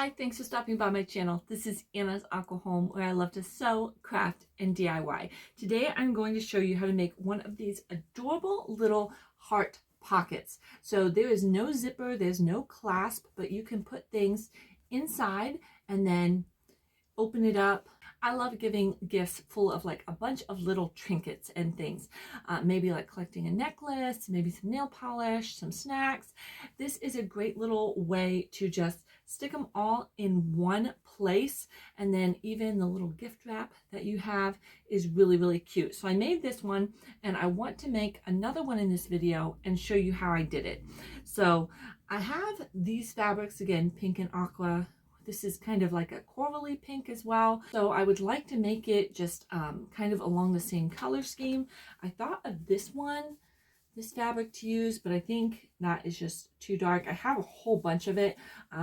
Hi, thanks for stopping by my channel. This is Anna's Aqua Home, where I love to sew, craft, and DIY. Today I'm going to show you how to make one of these adorable little heart pockets. So there is no zipper, there's no clasp, but you can put things inside and then open it up. I love giving gifts full of like a bunch of little trinkets and things. Maybe like collecting a necklace, maybe some nail polish, some snacks. This is a great little way to just stick them all in one place. And then even the little gift wrap that you have is really, really cute. So I made this one and I want to make another one in this video and show you how I did it. So I have these fabrics, again, pink and aqua. This is kind of like a corally pink as well. So I would like to make it just kind of along the same color scheme. I thought of this one, this fabric to use, but I think that is just too dark. I have a whole bunch of it.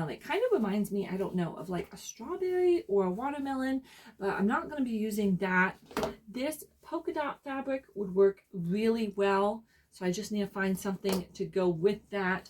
It kind of reminds me, I don't know, of like a strawberry or a watermelon, but I'm not going to be using that. This polka dot fabric would work really well. So I just need to find something to go with that.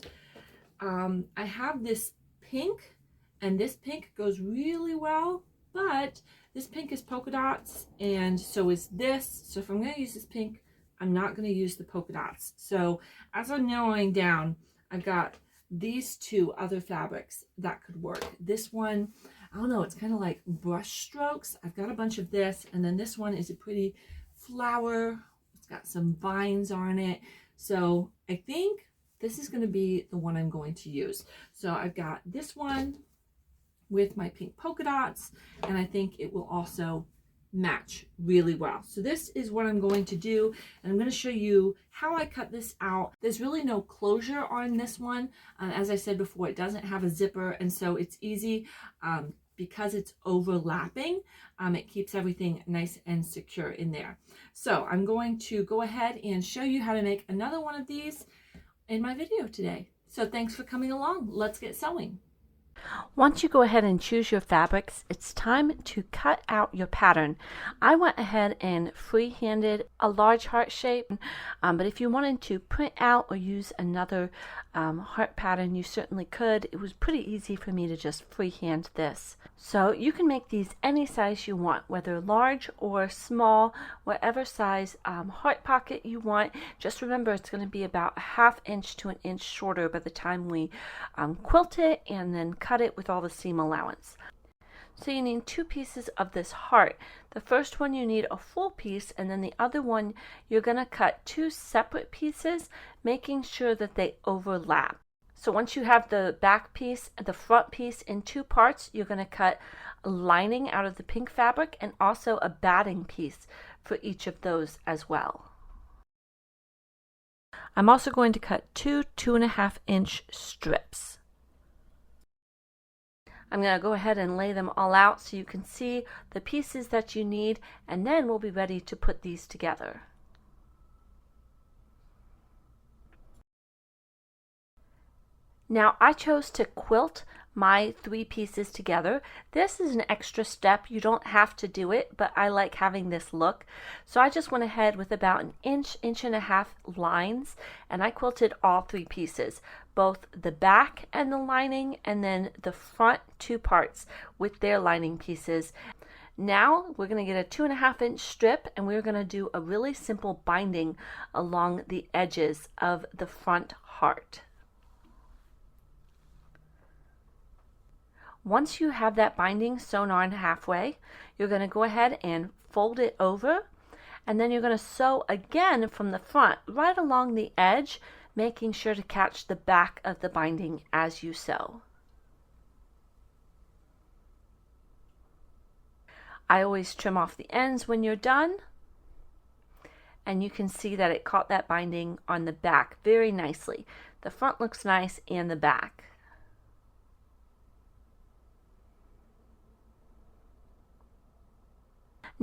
I have this pink. And this pink goes really well, but this pink is polka dots, and so is this. So if I'm going to use this pink, I'm not going to use the polka dots. So as I'm narrowing down, I've got these two other fabrics that could work. This one, I don't know, it's kind of like brush strokes. I've got a bunch of this, and then this one is a pretty flower. It's got some vines on it. So I think this is going to be the one I'm going to use. So I've got this one with my pink polka dots, and I think it will also match really well. So this is what I'm going to do, and I'm going to show you how I cut this out. There's really no closure on this one. As I said before, it doesn't have a zipper, and so it's easy because it's overlapping. It keeps everything nice and secure in there. So I'm going to go ahead and show you how to make another one of these in my video today. So thanks for coming along. Let's get sewing. Once you go ahead and choose your fabrics, it's time to cut out your pattern. I went ahead and freehanded a large heart shape, but if you wanted to print out or use another heart pattern, you certainly could. It was pretty easy for me to just freehand this. So you can make these any size you want, whether large or small, whatever size heart pocket you want. Just remember, it's going to be about a ½ inch to an inch shorter by the time we quilt it and then cut it with all the seam allowance. So you need two pieces of this heart. The first one you need a full piece, and then the other one you're going to cut two separate pieces, making sure that they overlap. So once you have the back piece and the front piece in two parts, you're going to cut a lining out of the pink fabric and also a batting piece for each of those as well. I'm also going to cut two 2½ inch strips. I'm going to go ahead and lay them all out so you can see the pieces that you need, and then we'll be ready to put these together. Now I chose to quilt my 3 pieces together. This is an extra step. You don't have to do it, but I like having this look. So I just went ahead with about an inch, inch and a half lines, and I quilted all 3 pieces, both the back and the lining, and then the front 2 parts with their lining pieces. Now we're going to get a 2½ inch strip, and we're going to do a really simple binding along the edges of the front heart. Once you have that binding sewn on halfway, you're going to go ahead and fold it over, and then you're going to sew again from the front right along the edge, making sure to catch the back of the binding as you sew. I always trim off the ends when you're done, and you can see that it caught that binding on the back very nicely. The front looks nice and the back.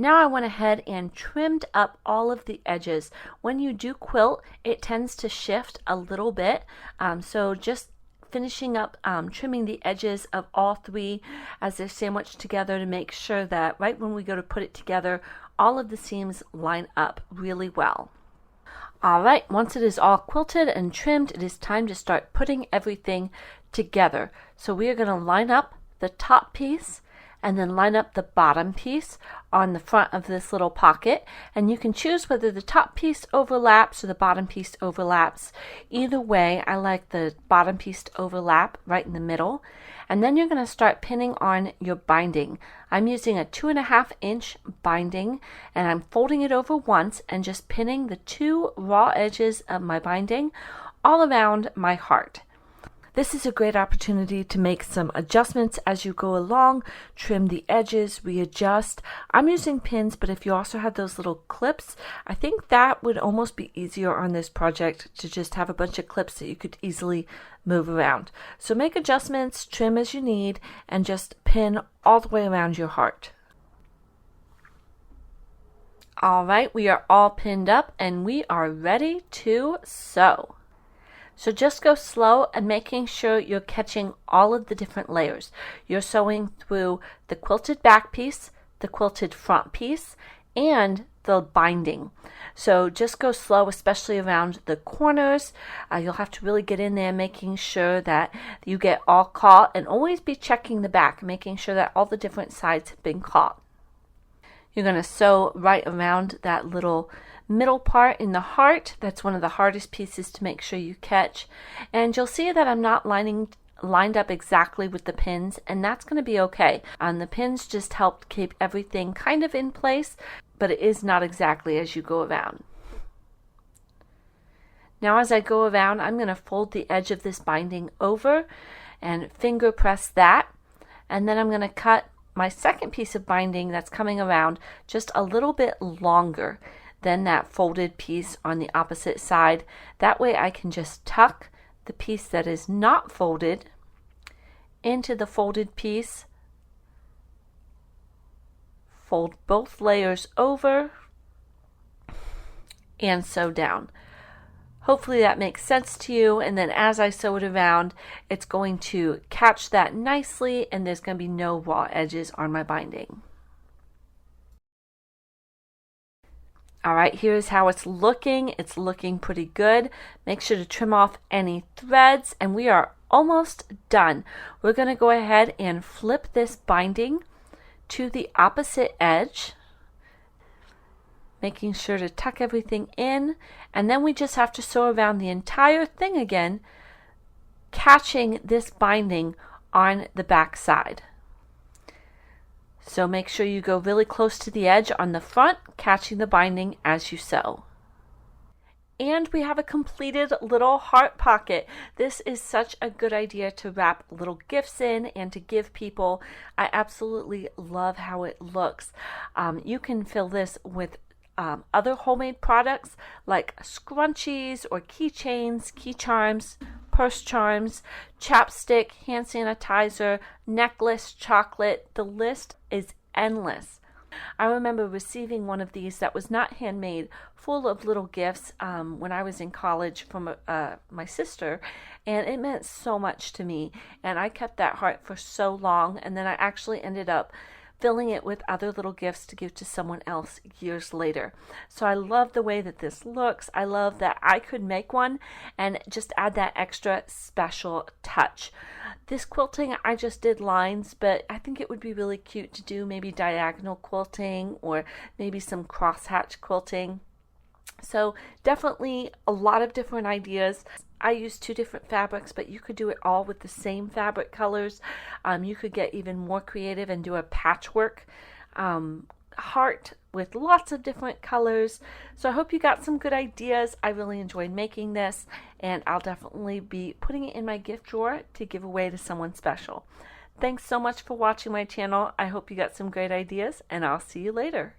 Now I went ahead and trimmed up all of the edges. When you do quilt, it tends to shift a little bit, so just finishing up trimming the edges of all 3 as they're sandwiched together to make sure that right when we go to put it together, all of the seams line up really well. Alright, once it is all quilted and trimmed, it is time to start putting everything together. So we are going to line up the top piece and then line up the bottom piece on the front of this little pocket, and you can choose whether the top piece overlaps or the bottom piece overlaps. Either way, I like the bottom piece to overlap right in the middle. And then you're going to start pinning on your binding. I'm using a 2.5-inch binding, and I'm folding it over once and just pinning the 2 raw edges of my binding all around my heart. This is a great opportunity to make some adjustments as you go along, trim the edges, readjust. I'm using pins, but if you also had those little clips, I think that would almost be easier on this project to just have a bunch of clips that you could easily move around. So make adjustments, trim as you need, and just pin all the way around your heart. All right, we are all pinned up and we are ready to sew. So just go slow and making sure you're catching all of the different layers. You're sewing through the quilted back piece, the quilted front piece, and the binding. So just go slow, especially around the corners. You'll have to really get in there, making sure that you get all caught, and always be checking the back, making sure that all the different sides have been caught. You're going to sew right around that little middle part in the heart. That's one of the hardest pieces to make sure you catch. And you'll see that I'm not lined up exactly with the pins, and that's going to be okay. The pins just help keep everything kind of in place, but it is not exactly as you go around. Now as I go around, I'm going to fold the edge of this binding over and finger press that, and then I'm going to cut my second piece of binding that's coming around just a little bit longer than that folded piece on the opposite side. That way I can just tuck the piece that is not folded into the folded piece, fold both layers over, and sew down. Hopefully that makes sense to you, and then as I sew it around, it's going to catch that nicely, and there's going to be no raw edges on my binding. All right, here's how it's looking. It's looking pretty good. Make sure to trim off any threads, and we are almost done. We're going to go ahead and flip this binding to the opposite edge, making sure to tuck everything in, and then we just have to sew around the entire thing again, catching this binding on the back side. So make sure you go really close to the edge on the front, catching the binding as you sew. And we have a completed little heart pocket. This is such a good idea to wrap little gifts in and to give people. I absolutely love how it looks. You can fill this with other homemade products like scrunchies or keychains, key charms, purse charms, chapstick, hand sanitizer, necklace, chocolate. The list is endless. I remember receiving one of these that was not handmade, full of little gifts when I was in college from my sister, and it meant so much to me, and I kept that heart for so long, and then I actually ended up filling it with other little gifts to give to someone else years later. So I love the way that this looks. I love that I could make one and just add that extra special touch. This quilting, I just did lines, but I think it would be really cute to do maybe diagonal quilting or maybe some crosshatch quilting. So definitely a lot of different ideas. I use 2 different fabrics, but you could do it all with the same fabric colors. You could get even more creative and do a patchwork heart with lots of different colors. So I hope you got some good ideas. I really enjoyed making this, and I'll definitely be putting it in my gift drawer to give away to someone special. Thanks so much for watching my channel. I hope you got some great ideas, and I'll see you later.